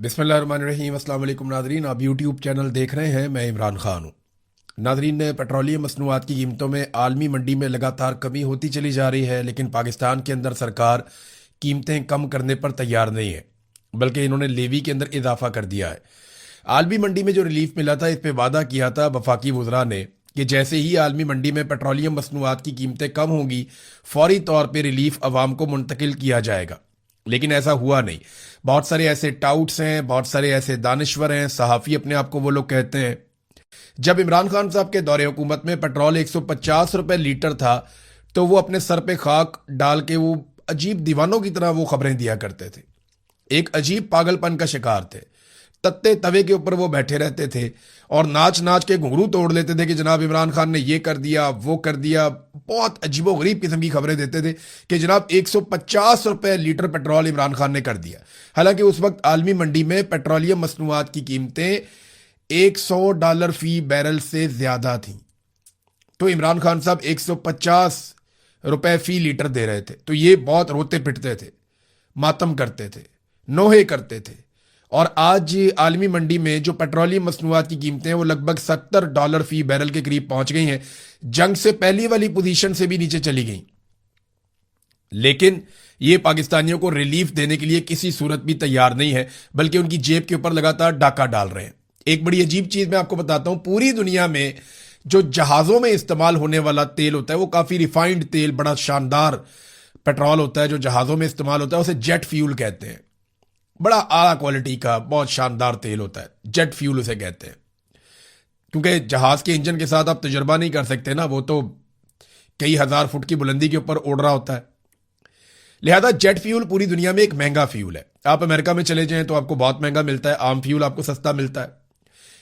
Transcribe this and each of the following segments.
बिस्मिल्लाहिर्रहमानिर्रहीम। अस्सलाम वालेकुम नाज़रीन, आप यूट्यूब चैनल देख रहे हैं। मैं इमरान खान हूँ। नाज़रीन, पेट्रोलियम मसनूआत की कीमतों में आलमी मंडी में लगातार कमी होती चली जा रही है, लेकिन पाकिस्तान के अंदर सरकार कीमतें कम करने पर तैयार नहीं है, बल्कि इन्होंने लेवी के अंदर इजाफा कर दिया है। आलमी मंडी में जो रिलीफ मिला था, इस पर वादा किया था वफाकी वज़रा ने कि जैसे ही आलमी मंडी में पेट्रोलियम मसनूआत की कीमतें कम होंगी, फौरी तौर पर रिलीफ अवाम को मुंतकिल किया जाएगा। लेकिन ऐसा हुआ नहीं। बहुत सारे ऐसे टाउट्स हैं, बहुत सारे ऐसे दानिश्वर हैं, सहाफ़ी अपने आप को वो लोग कहते हैं। जब इमरान खान साहब के दौरे हुकूमत में पेट्रोल 150 रुपए लीटर था, तो वो अपने सर पे खाक डाल के वो अजीब दीवानों की तरह वो खबरें दिया करते थे। एक अजीब पागलपन का शिकार थे। तत्ते तवे के ऊपर वो बैठे रहते थे और नाच नाच के घुंघरू तोड़ लेते थे कि जनाब इमरान खान ने ये कर दिया, वो कर दिया। बहुत अजीबो गरीब किस्म की खबरें देते थे कि जनाब 150 रुपए लीटर पेट्रोल इमरान खान ने कर दिया। हालांकि उस वक्त आलमी मंडी में पेट्रोलियम मसनूआत की कीमतें $100 फी बैरल से ज्यादा थी। तो इमरान खान साहब 150 रुपए फी लीटर दे रहे थे, तो ये बहुत रोते पिटते थे, मातम करते थे, नोहे करते थे। और आज आलमी मंडी में जो पेट्रोलियम मसनूआत की कीमतें हैं वो लगभग $70 फी बैरल के करीब पहुंच गई हैं। जंग से पहली वाली पोजीशन से भी नीचे चली गई। लेकिन ये पाकिस्तानियों को रिलीफ देने के लिए किसी सूरत भी तैयार नहीं है, बल्कि उनकी जेब के ऊपर लगातार डाका डाल रहे हैं। एक बड़ी अजीब चीज मैं आपको बताता हूं। पूरी दुनिया में जो जहाजों में इस्तेमाल होने वाला तेल होता है वो काफी रिफाइंड तेल, बड़ा शानदार पेट्रोल होता है जो जहाजों में इस्तेमाल होता है, उसे जेट फ्यूल कहते हैं। बड़ा आला क्वालिटी का बहुत शानदार तेल होता है, जेट फ्यूल उसे कहते हैं। क्योंकि जहाज के इंजन के साथ आप तजुर्बा नहीं कर सकते ना, वो तो कई हजार फुट की बुलंदी के ऊपर उड़ रहा होता है। लिहाजा जेट फ्यूल पूरी दुनिया में एक महंगा फ्यूल है। आप अमेरिका में चले जाएं तो आपको बहुत महंगा मिलता है, आम फ्यूल आपको सस्ता मिलता है।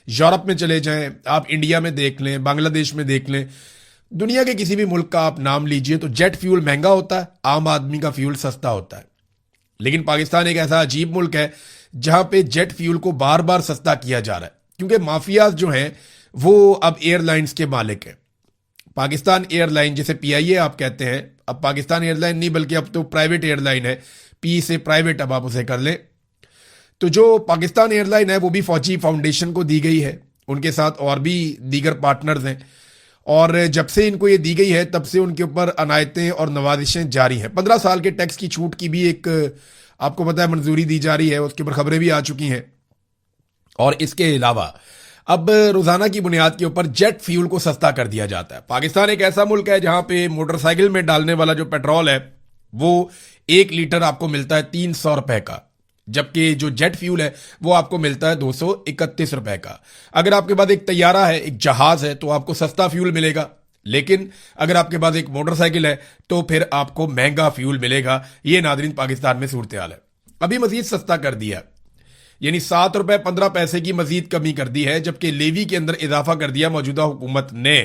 यूरोप में चले जाएं, आप इंडिया में देख लें, बांग्लादेश में देख लें, दुनिया के किसी भी मुल्क का आप नाम लीजिए तो जेट फ्यूल महंगा होता है, आम आदमी का फ्यूल सस्ता होता है। लेकिन पाकिस्तान एक ऐसा अजीब मुल्क है जहां पे जेट फ्यूल को बार बार सस्ता किया जा रहा है, क्योंकि माफियाज जो हैं वो अब एयरलाइंस के मालिक हैं। पाकिस्तान एयरलाइन, जिसे पीआईए आप कहते हैं, अब पाकिस्तान एयरलाइन नहीं बल्कि अब तो प्राइवेट एयरलाइन है, पी से प्राइवेट अब आप उसे कर लें। तो जो पाकिस्तान एयरलाइन है वो भी फौजी फाउंडेशन को दी गई है, उनके साथ और भी दीगर पार्टनर्स हैं। और जब से इनको ये दी गई है तब से उनके ऊपर अनायतें और नवाजिशें जारी हैं। 15 साल के टैक्स की छूट की भी एक आपको पता है मंजूरी दी जा रही है, उसके ऊपर खबरें भी आ चुकी हैं। और इसके अलावा अब रोजाना की बुनियाद के ऊपर जेट फ्यूल को सस्ता कर दिया जाता है। पाकिस्तान एक ऐसा मुल्क है जहां पे मोटरसाइकिल में डालने वाला जो पेट्रोल है वो 1 लीटर आपको मिलता है 300 रुपए का, जबकि जो जेट फ्यूल है वो आपको मिलता है 231 रुपए का। अगर आपके पास एक तैयारा है, एक जहाज है, तो आपको सस्ता फ्यूल मिलेगा। लेकिन अगर आपके पास एक मोटरसाइकिल है तो फिर आपको महंगा फ्यूल मिलेगा। ये नादरीन पाकिस्तान में सूरत हाल है। अभी मजीद सस्ता कर दिया, यानी 7 रुपए 15 पैसे की मजीद कमी कर दी है, जबकि लेवी के अंदर इजाफा कर दिया मौजूदा हुकूमत ने।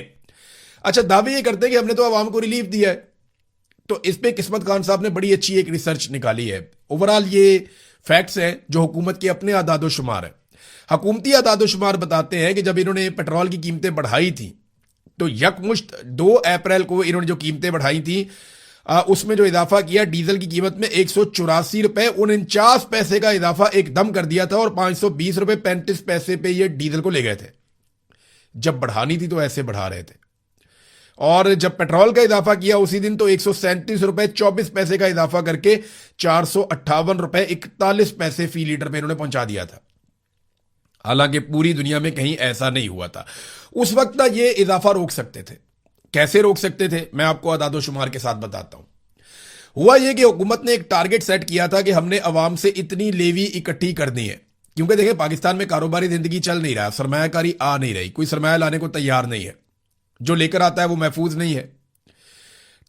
अच्छा, दावे ये करते हैं कि हमने तो आवाम को रिलीफ दिया है। तो इस पे किस्मत खान साहब ने बड़ी अच्छी एक रिसर्च निकाली है। ओवरऑल ये फैक्ट्स हैं जो हुकूमत के अपने आदादोशुमार है। हुकूमती आदादोशुमार बताते हैं कि जब इन्होंने पेट्रोल की कीमतें बढ़ाई थी तो यकमुश्त 2 अप्रैल को इन्होंने जो कीमतें बढ़ाई थी उसमें जो इजाफा किया, डीजल की कीमत में 184 रुपए 49 पैसे का इजाफा एकदम कर दिया था और 520 रुपए 35 पैसे पे ये डीजल को ले गए थे। जब बढ़ानी थी तो ऐसे बढ़ा रहे थे। और जब पेट्रोल का इजाफा किया उसी दिन तो 137 रुपए 24 पैसे का इजाफा करके 458 रुपए 41 पैसे फी लीटर पे इन्होंने पहुंचा दिया था। हालांकि पूरी दुनिया में कहीं ऐसा नहीं हुआ था। उस वक्त ना ये इजाफा रोक सकते थे। कैसे रोक सकते थे, मैं आपको आदादोशुमार के साथ बताता हूं। हुआ यह कि हुकूमत ने एक टारगेट सेट किया था कि हमने अवाम से इतनी लेवी इकट्ठी करनी है। क्योंकि देखिए पाकिस्तान में कारोबारी जिंदगी चल नहीं रहा, सरमायाकारी आ नहीं रही, कोई सरमाया लाने को तैयार नहीं है, जो लेकर आता है वो महफूज नहीं है।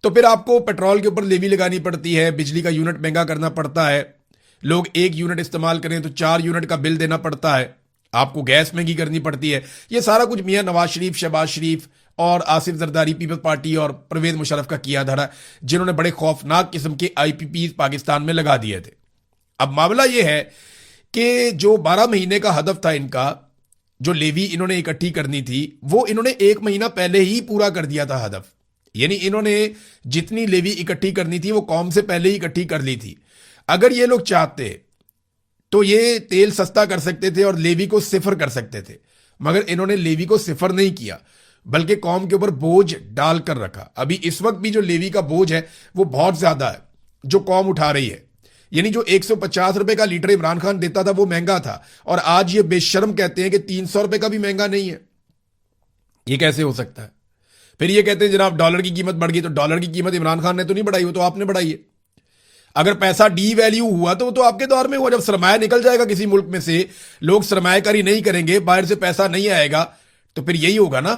तो फिर आपको पेट्रोल के ऊपर लेवी लगानी पड़ती है, बिजली का यूनिट महंगा करना पड़ता है, लोग 1 यूनिट इस्तेमाल करें तो 4 यूनिट का बिल देना पड़ता है, आपको गैस महंगी करनी पड़ती है। ये सारा कुछ मियां नवाज शरीफ, शहबाज शरीफ और आसिफ जरदारी, पीपल्स पार्टी और परवेज मुशर्रफ का किया धरा, जिन्होंने बड़े खौफनाक किस्म के आईपीपी पाकिस्तान में लगा दिए थे। अब मामला यह है कि जो 12 महीने का हदफ था इनका, जो लेवी इन्होंने इकट्ठी करनी थी, वो इन्होंने 1 महीना पहले ही पूरा कर दिया था हदफ। यानी इन्होंने जितनी लेवी इकट्ठी करनी थी वो कौम से पहले ही इकट्ठी कर ली थी। अगर ये लोग चाहते तो ये तेल सस्ता कर सकते थे और लेवी को सिफर कर सकते थे, मगर इन्होंने लेवी को सिफर नहीं किया, बल्कि कौम के ऊपर बोझ डालकर रखा। अभी इस वक्त भी जो लेवी का बोझ है वो बहुत ज्यादा है जो कौम उठा रही है। यानी जो 150 रुपए का लीटर इमरान खान देता था वो महंगा था, और आज ये बेशर्म कहते हैं कि 300 रुपए का भी महंगा नहीं है। ये कैसे हो सकता है? फिर ये कहते हैं जनाब डॉलर की कीमत बढ़ गई, तो डॉलर की कीमत इमरान खान ने तो नहीं बढ़ाई, वो तो आपने बढ़ाई है। अगर पैसा डी वैल्यू हुआ तो वो तो आपके दौर में हुआ। जब सरमाया निकल जाएगा किसी मुल्क में से, लोग सरमायाकारी नहीं करेंगे, बाहर से पैसा नहीं आएगा, तो फिर यही होगा ना,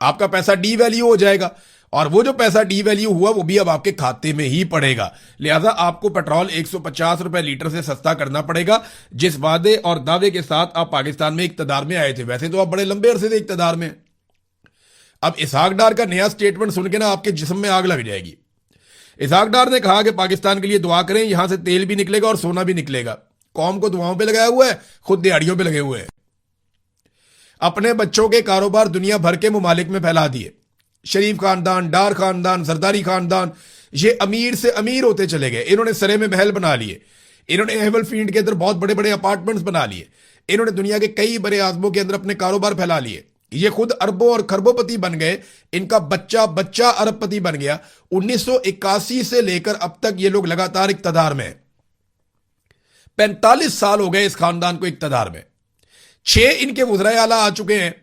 आपका पैसा डी वैल्यू हो जाएगा, और वो जो पैसा डी वैल्यू हुआ वो भी अब आपके खाते में ही पड़ेगा। लिहाजा आपको पेट्रोल 150 रुपए लीटर से सस्ता करना पड़ेगा, जिस वादे और दावे के साथ आप पाकिस्तान में इक्तदार में आए थे। वैसे तो आप बड़े लंबे अरसे से इक्तदार में। अब इसहाक डार का नया स्टेटमेंट सुन के ना आपके जिस्म में आग लग जाएगी। इसहाक डार ने कहा कि पाकिस्तान के लिए दुआ करें, यहां से तेल भी निकलेगा और सोना भी निकलेगा। कौम को दुआओं पे लगाया हुआ है, खुद दिहाड़ियों पे लगे हुए हैं। अपने बच्चों के कारोबार दुनिया भर के मुमालिक में फैला दिए। शरीफ खानदान, डार खानदान, सरदारी खानदान, ये अमीर से अमीर होते चले गए। इन्होंने सरे में महल बना लिए, इन्होंने एहवल फील्ड के अंदर बहुत बड़े बड़े अपार्टमेंट्स बना लिए, इन्होंने दुनिया के कई बड़े आजमों के अंदर अपने कारोबार फैला लिए। ये खुद अरबों और खरबोपति बन गए, इनका बच्चा बच्चा अरबपति बन गया। 1981 से लेकर अब तक ये लोग लगातार इक्तदार में। 45 साल हो गए इस खानदान को इक्तदार में। 6 इनके वज़राए आला आ चुके हैं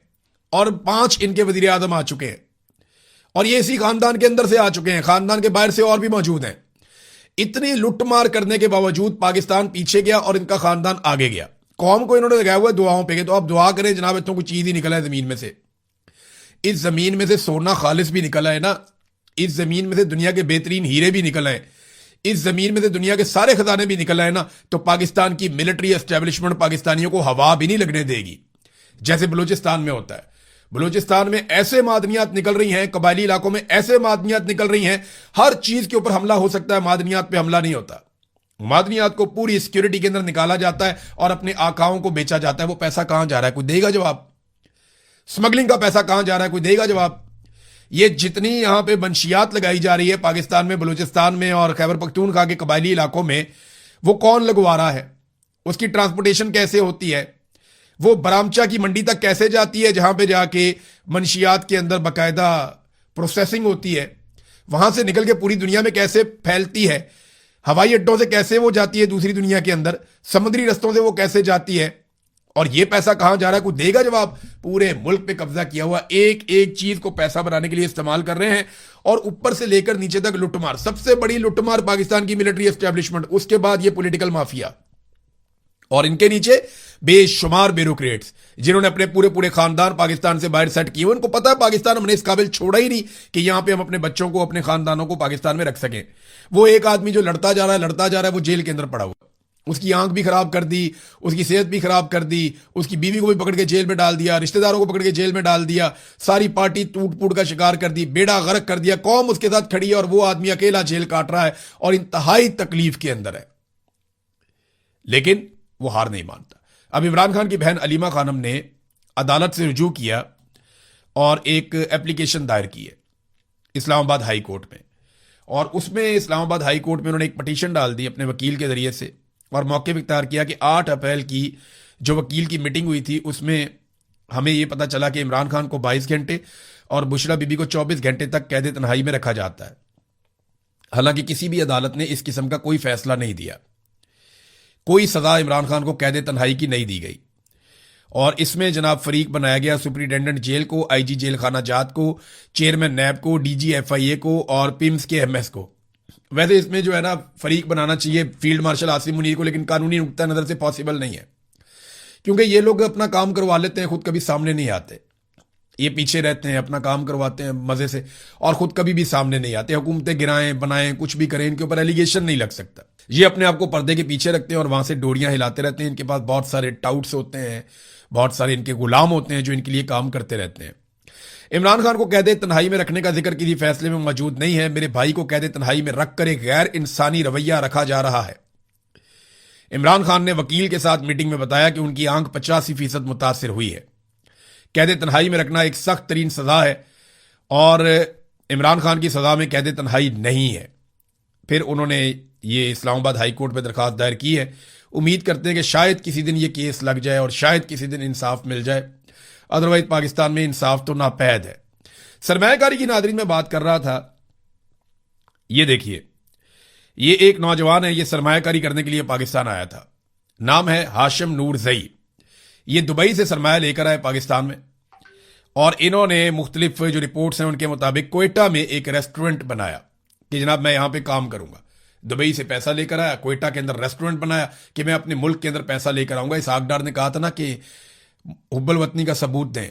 और 5 इनके वज़ीर आज़म आ चुके हैं, और ये इसी खानदान के अंदर से आ चुके हैं। खानदान के बाहर से और भी मौजूद हैं। इतनी लुटमार करने के बावजूद पाकिस्तान पीछे गया और इनका खानदान आगे गया। कौम को इन्होंने लगाया हुआ दुआओं पे, तो आप दुआ करें जनाब, इतों कोई चीज ही निकला है जमीन में से। इस जमीन में से सोना खालिस भी निकला है ना, इस जमीन में से दुनिया के बेहतरीन हीरे भी निकल आए, इस जमीन में से दुनिया के सारे खजाने भी निकल आए ना, तो पाकिस्तान की मिलिट्री एस्टेब्लिशमेंट पाकिस्तानियों को हवा भी नहीं लगने देगी, जैसे बलूचिस्तान में होता है। बलूचिस्तान में ऐसे मादनियात निकल रही हैं, कबायली इलाकों में ऐसे मादनियात निकल रही हैं, हर चीज के ऊपर हमला हो सकता है, मादनियात पे हमला नहीं होता। मादनियात को पूरी सिक्योरिटी के अंदर निकाला जाता है और अपने आकाओं को बेचा जाता है। वो पैसा कहां जा रहा है, कोई देगा जवाब? स्मगलिंग का पैसा कहां जा रहा है, कोई देगा जवाब? ये जितनी यहां पे मंशियात लगाई जा रही है पाकिस्तान में, बलूचिस्तान में और खैबर पख्तूनख्वा के कबायली इलाकों में, वो कौन लगवा रहा है? उसकी ट्रांसपोर्टेशन कैसे होती है? वो बरामचा की मंडी तक कैसे जाती है, जहां पे जाके मंशियात के अंदर बाकायदा प्रोसेसिंग होती है? वहां से निकल के पूरी दुनिया में कैसे फैलती है? हवाई अड्डों से कैसे वो जाती है दूसरी दुनिया के अंदर? समुद्री रस्तों से वो कैसे जाती है? और ये पैसा कहां जा रहा है, कोई देगा जवाब? पूरे मुल्क पे कब्जा किया हुआ, एक एक चीज को पैसा बनाने के लिए इस्तेमाल कर रहे हैं, और ऊपर से लेकर नीचे तक लुटमार। सबसे बड़ी लुटमार पाकिस्तान की मिलिट्री एस्टेब्लिशमेंट, उसके बाद ये पॉलिटिकल माफिया, और इनके नीचे बेशुमार ब्यूरोक्रेट्स जिन्होंने अपने पूरे पूरे खानदान पाकिस्तान से बाहर सेट किए। उनको पता है पाकिस्तान हमने इस काबिल छोड़ा ही नहीं कि यहां पे हम अपने बच्चों को, अपने खानदानों को पाकिस्तान में रख सकें। वो एक आदमी जो लड़ता जा रहा है वो जेल के अंदर पड़ा हुआ, उसकी आंख भी खराब कर दी, उसकी सेहत भी खराब कर दी, उसकी बीवी को भी पकड़ के जेल में डाल दिया, रिश्तेदारों को पकड़ के जेल में डाल दिया, सारी पार्टी टूट फूट का शिकार कर दी, बेड़ा गर्क कर दिया। कौम उसके साथ खड़ी है और वो आदमी अकेला जेल काट रहा है और इंतहाई तकलीफ के अंदर है, लेकिन वो हार नहीं मानता। अब इमरान खान की बहन अलीमा खानम ने अदालत से रुजू किया और एक एप्लीकेशन दायर की है इस्लामाबाद हाई कोर्ट में, और उसमें इस्लामाबाद हाई कोर्ट में उन्होंने एक पटिशन डाल दी अपने वकील के जरिए से, और मौके पर इख्तियार किया कि 8 अप्रैल की जो वकील की मीटिंग हुई थी उसमें हमें यह पता चला कि इमरान खान को 22 घंटे और बुशरा बीबी को 24 घंटे तक कैद तन्हाई में रखा जाता है। हालांकि किसी भी अदालत ने इस किस्म का कोई फैसला नहीं दिया, कोई सजा इमरान खान को कैद तन्हाई की नहीं दी गई। और इसमें जनाब फरीक बनाया गया सुपरिटेंडेंट जेल को, आईजी जेल खाना जात को, चेयरमैन नैब को, डीजी एफआईए को और पिम्स के एमएस को। वैसे इसमें जो है ना फरीक बनाना चाहिए फील्ड मार्शल आसिम मुनीर को, लेकिन कानूनी नुक्ता नजर से पॉसिबल नहीं है, क्योंकि ये लोग अपना काम करवा लेते हैं, खुद कभी सामने नहीं आते। ये पीछे रहते हैं, अपना काम करवाते हैं मजे से, और खुद कभी भी सामने नहीं आते। हुकूमतें गिराएं बनाएं कुछ भी करें, इनके ऊपर एलिगेशन नहीं लग सकता। ये अपने आप को पर्दे के पीछे रखते हैं और वहां से डोरियां हिलाते रहते हैं। इनके पास बहुत सारे टाउट्स होते हैं, बहुत सारे इनके गुलाम होते हैं जो इनके लिए काम करते रहते हैं। इमरान खान को कैद तन्हाई में रखने का जिक्र किसी फैसले में मौजूद नहीं है। मेरे भाई को कैद तन्हाई में रखकर एक गैर इंसानी रवैया रखा जा रहा है। इमरान खान ने वकील के साथ मीटिंग में बताया कि उनकी आंख 85% मुतासिर हुई है। कैद तन्हाई में रखना एक सख्त तरीन सजा है और इमरान खान की सजा में कैद तन्हाई नहीं है। फिर उन्होंने ये इस्लामाबाद हाई कोर्ट में दरखास्त दायर की है। उम्मीद करते हैं कि शायद किसी दिन ये केस लग जाए और शायद किसी दिन इंसाफ मिल जाए, अदरवाइज पाकिस्तान में इंसाफ तो नापैद है। सरमायाकारी की नादरीन में बात कर रहा था, ये देखिए, ये एक नौजवान है, ये सरमायाकारी करने के लिए पाकिस्तान आया था। नाम है हाशिम नूर जई। ये दुबई से सरमाया लेकर आए पाकिस्तान में, और इन्होंने मुख्तलिफ जो रिपोर्ट्स हैं उनके मुताबिक कोयटा में एक रेस्टोरेंट बनाया कि जनाब मैं यहां पे काम करूंगा। दुबई से पैसा लेकर आया, कोयटा के अंदर रेस्टोरेंट बनाया कि मैं अपने मुल्क के अंदर पैसा लेकर आऊंगा। इसहाक डार ने कहा था ना कि हुब्बुल वतनी का सबूत दें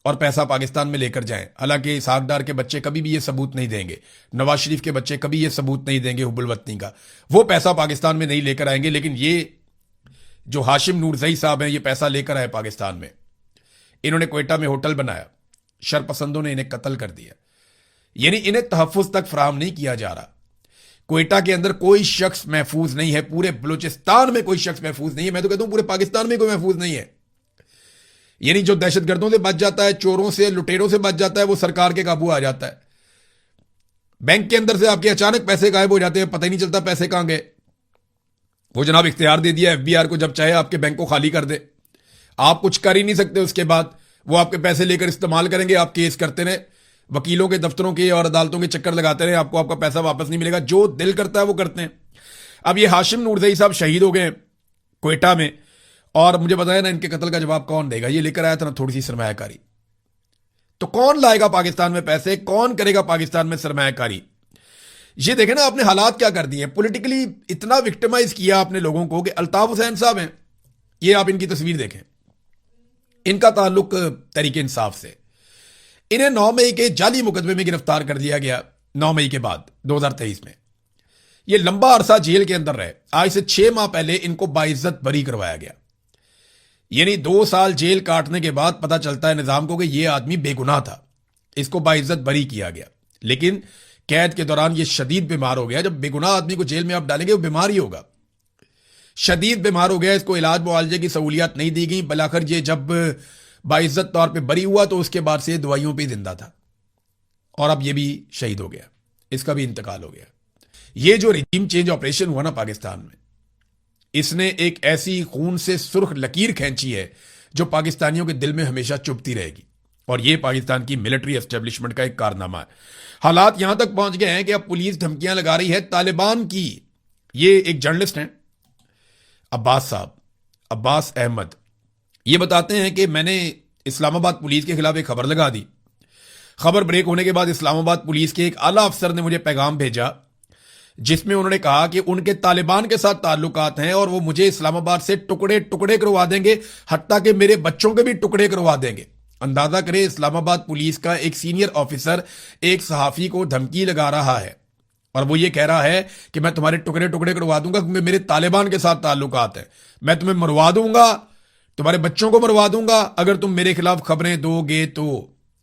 और पैसा पाकिस्तान में लेकर जाएं। हालांकि इसहाक डार के बच्चे कभी भी ये सबूत नहीं देंगे, नवाज शरीफ के बच्चे कभी ये सबूत नहीं देंगे हुब्बुल वतनी का, वो पैसा पाकिस्तान में नहीं लेकर आएंगे। लेकिन ये जो हाशिम नूरजई साहब हैं, ये पैसा लेकर आए पाकिस्तान में। इन्होंने कोयटा में होटल बनाया, शरपसंदों ने इन्हें कत्ल कर दिया, यानी इन्हें तहफ्फुज तक फराहम नहीं किया जा रहा। कोयटा के अंदर कोई शख्स महफूज नहीं है, पूरे बलूचिस्तान में कोई शख्स महफूज नहीं है, मैं तो कहता हूं पूरे पाकिस्तान में कोई महफूज नहीं है। यानी जो दहशतगर्दों से बच जाता है, चोरों से, लुटेरों से बच जाता है, वो सरकार के काबू आ जाता है। बैंक के अंदर से आपके अचानक पैसे गायब हो जाते हैं, पता ही नहीं चलता पैसे कहां गए। वो जनाब इख्तियार दे दिया एफबीआर को, जब चाहे आपके बैंक को खाली कर दे, आप कुछ कर ही नहीं सकते। उसके बाद वो आपके पैसे लेकर इस्तेमाल करेंगे, आप केस करते रहे, वकीलों के दफ्तरों के और अदालतों के चक्कर लगाते रहे, आपको आपका पैसा वापस नहीं मिलेगा। जो दिल करता है वो करते हैं। अब ये हाशिम नूरजई साहब शहीद हो गए कोयटा में, और मुझे बताया ना इनके कत्ल का जवाब कौन देगा। ये लेकर आया था ना थोड़ी सी सरमायाकारी, तो कौन लाएगा पाकिस्तान में पैसे, कौन करेगा पाकिस्तान में सरमायाकारी। ये देखें ना आपने हालात क्या कर दिए, पॉलिटिकली इतना विक्टिमाइज किया आपने लोगों को कि अल्ताफ हुसैन साहब हैं, ये आप इनकी तस्वीर देखें, इनका ताल्लुक तहरीक इंसाफ से। इन्हें 9 मई के जाली मुकदमे में गिरफ्तार कर दिया गया, 9 मई के बाद 2023 में। ये लंबा अरसा जेल के अंदर रहे। आज से 6 माह पहले इनको बाइज्जत बरी करवाया गया, यानी 2 साल जेल काटने के बाद पता चलता है निजाम को कि यह आदमी बेगुनाह था, इसको बाइज्जत बरी किया गया। लेकिन कैद के दौरान यह शदीद बीमार हो गया। जब बेगुनाह आदमी को जेल में आप डालेंगे वो बीमार ही होगा, शदीद बीमार हो गया। इसको इलाज मुआवजे की सहूलियत नहीं दी गई। बलाखिर ये जब बाइज्जत तौर पे बरी हुआ तो उसके बाद से दवाइयों पे जिंदा था, और अब ये भी शहीद हो गया, इसका भी इंतकाल हो गया। ये जो रिजीम चेंज ऑपरेशन हुआ ना पाकिस्तान में, इसने एक ऐसी खून से सुर्ख लकीर खींची है जो पाकिस्तानियों के दिल में हमेशा चुभती रहेगी। और यह पाकिस्तान की मिलिट्री एस्टेब्लिशमेंट का एक कारनामा है। हालात यहां तक पहुंच गए हैं कि अब पुलिस धमकियां लगा रही है तालिबान की। ये एक जर्नलिस्ट हैं अब्बास साहब, अब्बास अहमद, ये बताते हैं कि मैंने इस्लामाबाद पुलिस के खिलाफ एक खबर लगा दी। खबर ब्रेक होने के बाद इस्लामाबाद पुलिस के एक आला अफसर ने मुझे पैगाम भेजा, जिसमें उन्होंने कहा कि उनके तालिबान के साथ ताल्लुकात हैं और वो मुझे इस्लामाबाद से टुकड़े टुकड़े करवा देंगे, हत्ता कि मेरे बच्चों के भी टुकड़े करवा देंगे। अंदाजा करें, इस्लामाबाद पुलिस का एक सीनियर ऑफिसर एक सहाफी को धमकी लगा रहा है और वो ये कह रहा है कि मैं तुम्हारे टुकड़े टुकड़े करवा दूंगा क्योंकि मेरे तालिबान के साथ ताल्लुकात है, मैं तुम्हें मरवा दूंगा, तुम्हारे बच्चों को मरवा दूंगा अगर तुम मेरे खिलाफ खबरें दोगे तो।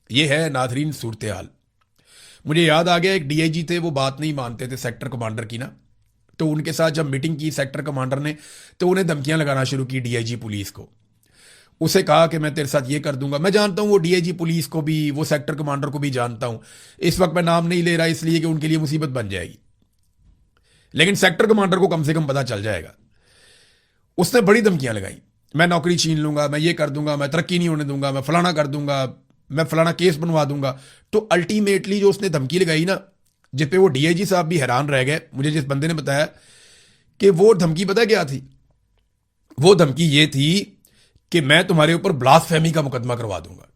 ये है नाज़रीन सूरत हाल। मुझे याद आ गया, एक डीआईजी थे, वो बात नहीं मानते थे सेक्टर कमांडर की ना, तो उनके साथ जब मीटिंग की सेक्टर कमांडर ने, तो उन्हें धमकियां लगाना शुरू की डीआईजी पुलिस को। उसे कहा कि मैं तेरे साथ ये कर दूंगा। मैं जानता हूं वो डीआईजी पुलिस को भी, वो सेक्टर कमांडर को भी जानता हूं। इस वक्त मैं नाम नहीं ले रहा इसलिए कि उनके लिए मुसीबत बन जाएगी, लेकिन सेक्टर कमांडर को कम से कम पता चल जाएगा। उसने बड़ी धमकियां लगाई, मैं नौकरी छीन लूंगा, मैं ये कर दूंगा, मैं तरक्की नहीं होने दूंगा, मैं फलाना कर दूंगा, मैं फलाना केस बनवा दूंगा। तो अल्टीमेटली जो उसने धमकी लगाई ना, जिस पे वो डीआईजी साहब भी हैरान रह गए। मुझे जिस बंदे ने बताया कि वो धमकी पता क्या थी, वो धमकी ये थी कि मैं तुम्हारे ऊपर ब्लास्फेमी का मुकदमा करवा दूंगा,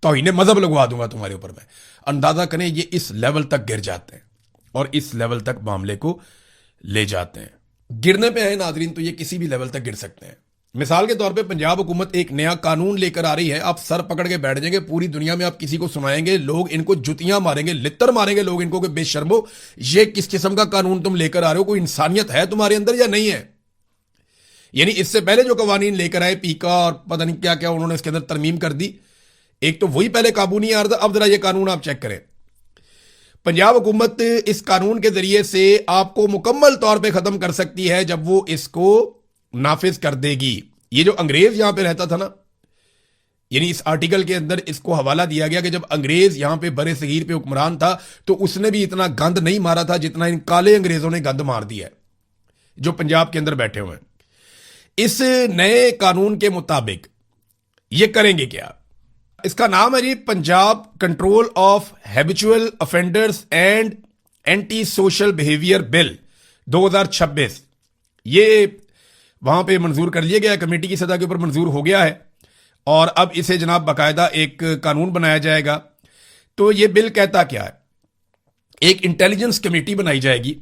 तौहीन मजहब लगवा दूंगा तुम्हारे ऊपर मैं। अंदाजा करें ये इस लेवल तक गिर जाते हैं और इस लेवल तक मामले को ले जाते हैं। गिरने पे है नाजरीन तो ये किसी भी लेवल तक गिर सकते हैं। मिसाल के तौर पे पंजाब हुकूमत एक नया कानून लेकर आ रही है, आप सर पकड़ के बैठ जाएंगे, पूरी दुनिया में आप किसी को सुनाएंगे, लोग इनको जुतियां मारेंगे, लित्तर मारेंगे लोग इनको कि बेशर्मो, ये किस किस्म का कानून तुम लेकर आ रहे हो, कोई इंसानियत है तुम्हारे अंदर या नहीं है। यानी इससे पहले जो कवानीन लेकर आए पीका और पता नहीं क्या क्या, उन्होंने इसके अंदर तरमीम कर दी। एक तो वही पहले काबू नहीं आ रहा था, अब जरा ये कानून आप चेक करें। पंजाब हुकूमत इस कानून के जरिए से आपको मुकम्मल तौर पे खत्म कर सकती है जब वो इसको नाफिज कर देगी। ये जो अंग्रेज यहां पे रहता था ना, यानी इस आर्टिकल के अंदर इसको हवाला दिया गया कि जब अंग्रेज यहां पे बड़े सगीर पे हुक्मरान था तो उसने भी इतना गंद नहीं मारा था जितना इन काले अंग्रेजों ने गंद मार दिया है जो पंजाब के अंदर बैठे हुए हैं। इस नए कानून के मुताबिक ये करेंगे क्या? इसका नाम है जी Punjab control of habitual offenders and anti social behaviour bill 2026। ये वहां पे मंजूर कर लिया गया, कमेटी की सतह के ऊपर मंजूर हो गया है और अब इसे जनाब बाकायदा एक कानून बनाया जाएगा। तो ये बिल कहता क्या है, एक इंटेलिजेंस कमेटी बनाई जाएगी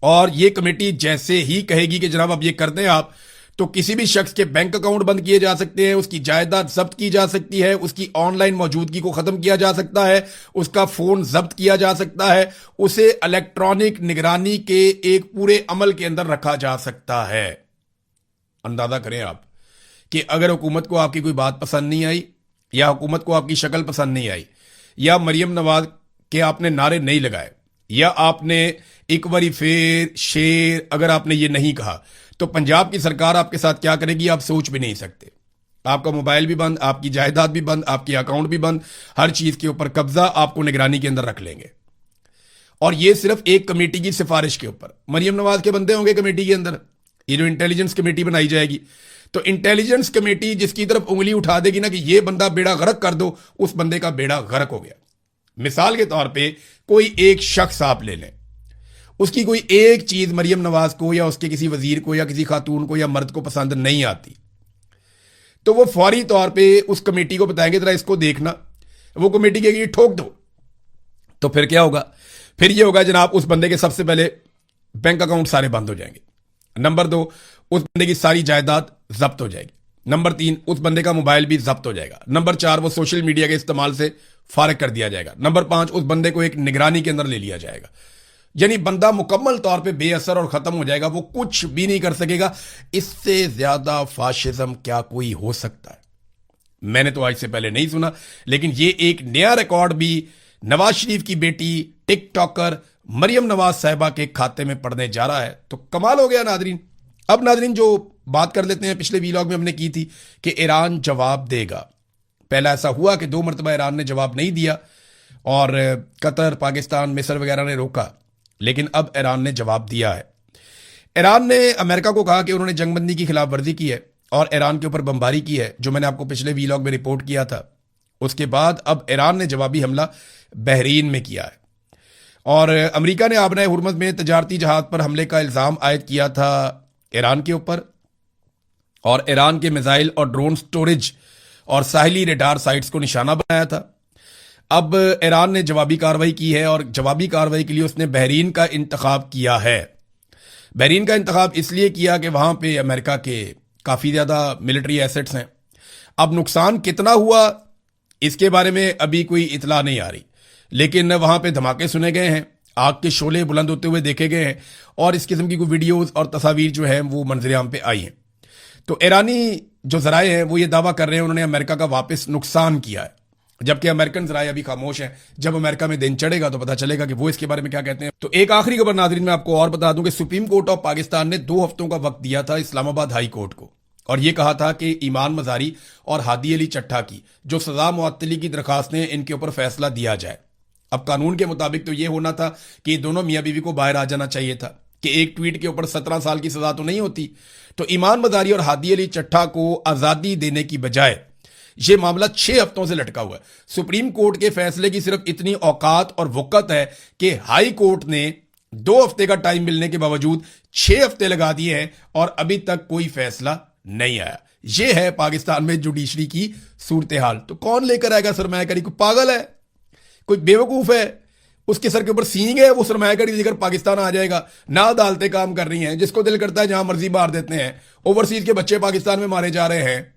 और ये कमेटी जैसे ही कहेगी कि जनाब अब ये कर दें आप, तो किसी भी शख्स के बैंक अकाउंट बंद किए जा सकते हैं, उसकी जायदाद जब्त की जा सकती है, उसकी ऑनलाइन मौजूदगी को खत्म किया जा सकता है, उसका फोन जब्त किया जा सकता है, उसे इलेक्ट्रॉनिक निगरानी के एक पूरे अमल के अंदर रखा जा सकता है। अंदाजा करें आप कि अगर हुकूमत को आपकी कोई बात पसंद नहीं आई, या हुकूमत को आपकी शक्ल पसंद नहीं आई, या मरियम नवाज के आपने नारे नहीं लगाए, या आपने एक बारी फेर शेर अगर आपने ये नहीं कहा, तो पंजाब की सरकार आपके साथ क्या करेगी आप सोच भी नहीं सकते। आपका मोबाइल भी बंद, आपकी जायदाद भी बंद, आपकी अकाउंट भी बंद, हर चीज के ऊपर कब्जा आपको निगरानी के अंदर रख लेंगे। और ये सिर्फ एक कमेटी की सिफारिश के ऊपर। मरियम नवाज के बंदे होंगे कमेटी के अंदर, ये जो इंटेलिजेंस कमेटी बनाई जाएगी, तो इंटेलिजेंस कमेटी जिसकी तरफ उंगली उठा देगी ना कि ये बंदा बेड़ा गर्क कर दो, उस बंदे का बेड़ा गर्क हो गया। मिसाल के तौर पे कोई एक शख्स आप ले लें, उसकी कोई एक चीज मरियम नवाज को या उसके किसी वजीर को या किसी खातून को या मर्द को पसंद नहीं आती, तो वो फौरी तौर पे उस कमेटी को बताएंगे जरा इसको देखना, वो कमेटी कहेगी ठोक दो। तो फिर क्या होगा? फिर ये होगा जनाब उस बंदे के सबसे पहले बैंक अकाउंट सारे बंद हो जाएंगे। नंबर 2, उस बंदे की सारी जायदाद जब्त हो जाएगी। नंबर 3, उस बंदे का मोबाइल भी जब्त हो जाएगा। नंबर 4, वो सोशल मीडिया के इस्तेमाल से फारिग कर दिया जाएगा। नंबर 5, उस बंदे को एक निगरानी के अंदर ले लिया जाएगा। यानी बंदा मुकम्मल तौर पे बेअसर और खत्म हो जाएगा, वो कुछ भी नहीं कर सकेगा। इससे ज्यादा फाशिज्म क्या कोई हो सकता है? मैंने तो आज से पहले नहीं सुना, लेकिन ये एक नया रिकॉर्ड भी नवाज शरीफ की बेटी टिकटॉकर मरियम नवाज साहिबा के खाते में पड़ने जा रहा है। तो कमाल हो गया नादरीन। अब नादरीन जो बात कर लेते हैं, पिछले वीलॉग में हमने की थी कि ईरान जवाब देगा। पहला ऐसा हुआ कि 2 मरतबा ईरान ने जवाब नहीं दिया और कतर, पाकिस्तान, मिस्र वगैरह ने रोका, लेकिन अब ईरान ने जवाब दिया है। ईरान ने अमेरिका को कहा कि उन्होंने जंगबंदी की खिलाफ वर्जी की है और ईरान के ऊपर बमबारी की है, जो मैंने आपको पिछले वीलॉग में रिपोर्ट किया था। उसके बाद अब ईरान ने जवाबी हमला बहरीन में किया है और अमेरिका ने आबनाए हुर्मुज़ में तजारती जहाज पर हमले का इल्ज़ाम आयद किया था ईरान के ऊपर, और ईरान के मिसाइल और ड्रोन स्टोरेज और साहिली रेडार साइट्स को निशाना बनाया था। अब ईरान ने जवाबी कार्रवाई की है और जवाबी कार्रवाई के लिए उसने बहरीन का इंतखाब किया है। बहरीन का इंतखाब इसलिए किया कि वहां पे अमेरिका के काफ़ी ज़्यादा मिलिट्री एसेट्स हैं। अब नुकसान कितना हुआ इसके बारे में अभी कोई इतला नहीं आ रही, लेकिन वहां पे धमाके सुने गए हैं, आग के शोले बुलंद होते हुए देखे गए हैं और इस किस्म की कोई वीडियोस और तस्वीर जो है वो मंजरेआम पे आई हैं। तो ईरानी जो जराए हैं वो ये दावा कर रहे हैं उन्होंने अमेरिका का वापस नुकसान किया है, जबकि अमेरिकन जराए अभी खामोश हैं। जब अमेरिका में दिन चढ़ेगा तो पता चलेगा कि वो इसके बारे में क्या कहते हैं। तो एक आखिरी खबर नाज़रीन मैं आपको और बता दूं कि सुप्रीम कोर्ट ऑफ पाकिस्तान ने 2 हफ्तों का वक्त दिया था इस्लामाबाद हाई कोर्ट को, और ये कहा था कि ईमान मजारी और हादी अली चट्टा की जो सजा मुअत्तली की दरखास्तें, इनके ऊपर फैसला दिया जाए। अब कानून के मुताबिक तो ये होना था कि दोनों मियाँ बीवी को बाहर आ जाना चाहिए था कि एक ट्वीट के ऊपर 17 साल की सजा तो नहीं होती। तो ईमान मजारी और हादी अली चट्टा को आज़ादी देने की बजाय ये मामला 6 हफ्तों से लटका हुआ है। सुप्रीम कोर्ट के फैसले की सिर्फ इतनी औकात और वक़्त है कि हाई कोर्ट ने 2 हफ्ते का टाइम मिलने के बावजूद 6 हफ्ते लगा दिए हैं और अभी तक कोई फैसला नहीं आया। यह है पाकिस्तान में जुडिशरी की सूरत हाल। तो कौन लेकर आएगा सरमायाकारी? कोई पागल है, कोई बेवकूफ है, उसके सर के ऊपर सींग है, वो सरमायाकारी लेकर पाकिस्तान आ जाएगा। ना अदालतें काम कर रही हैं, जिसको दिल करता है जहां मर्जी मार देते हैं। ओवरसीज के बच्चे पाकिस्तान में मारे जा रहे हैं,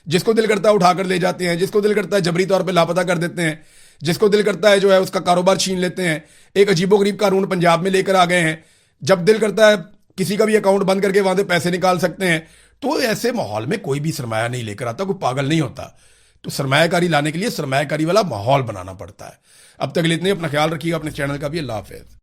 जिसको दिल करता है उठाकर ले जाते हैं, जिसको दिल करता है जबरी तौर पर लापता कर देते हैं, जिसको दिल करता है जो है उसका कारोबार छीन लेते हैं। एक अजीबोगरीब कानून पंजाब में लेकर आ गए हैं, जब दिल करता है किसी का भी अकाउंट बंद करके वहां से पैसे निकाल सकते हैं। तो ऐसे माहौल में कोई भी सरमाया नहीं लेकर आता, कोई पागल नहीं होता। तो सरमायाकारी लाने के लिए सरमायाकारी वाला माहौल बनाना पड़ता है। अब तक इतने, अपना ख्याल रखिएगा, अपने चैनल का भी। अल्लाह हाफिज़।